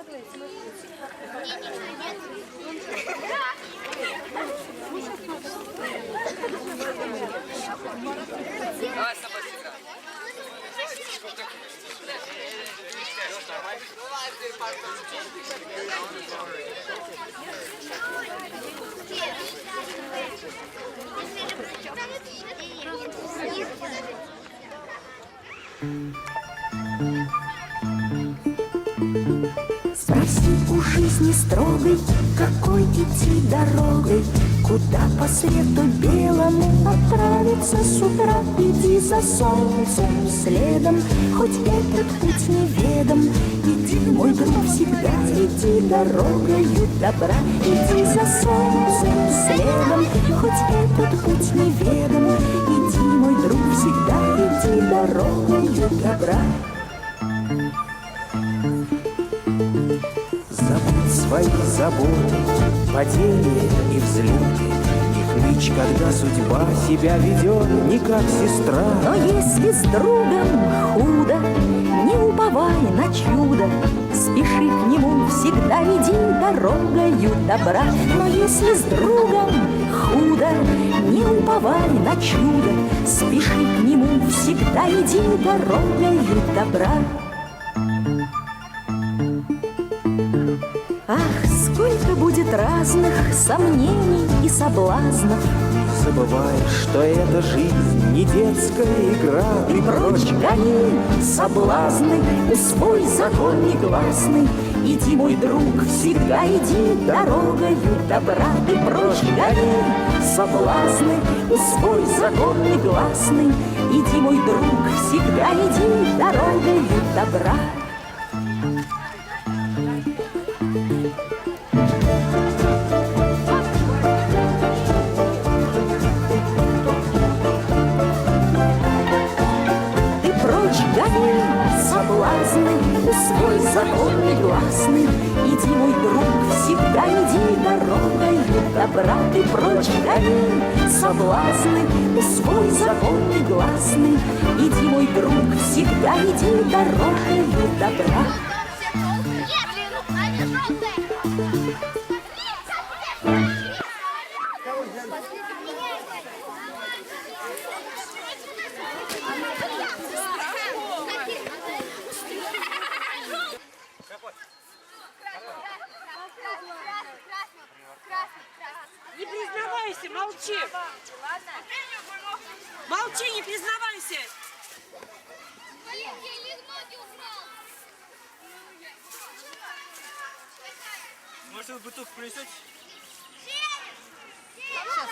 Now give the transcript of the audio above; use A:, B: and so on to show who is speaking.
A: Давай с тобой сыграем.
B: Спроси у жизни строгой, какой идти дорогой, куда по свету белому отправиться с утра. Иди за солнцем следом, хоть этот путь неведом. Иди, мой друг, всегда иди дорогою добра. Иди за солнцем следом, хоть этот путь неведом. Иди, мой друг, всегда иди дорогою добра.
C: Забудь свои заботы, падения и взлеты. Не хнычь, когда судьба себя ведет не как сестра.
B: Но если с другом худо, не уповай на чудо. Спеши к нему, всегда иди дорогою добра. Но если с другом худо, не уповай на чудо. Спеши к нему, всегда иди дорогою добра. Ах, сколько будет разных сомнений и соблазнов.
C: Забывай, что эта жизнь не детская игра.
B: И прочь гони соблазны, усвой закон негласный. Иди, мой друг, всегда иди дорогою добра. Ты прочь гони соблазны, усвой закон негласный. Иди, мой друг, всегда иди дорогою добра. Соблазны, свой закон негласный. Иди, мой друг, всегда иди дорогою добра. Ты прочь гони соблазны, свой закон негласный. Иди, мой друг, всегда иди дорогою добра.
D: Не признавайся, молчи. Молчи, не признавайся.
A: Может, вы бутылку принесете?
E: Сейчас.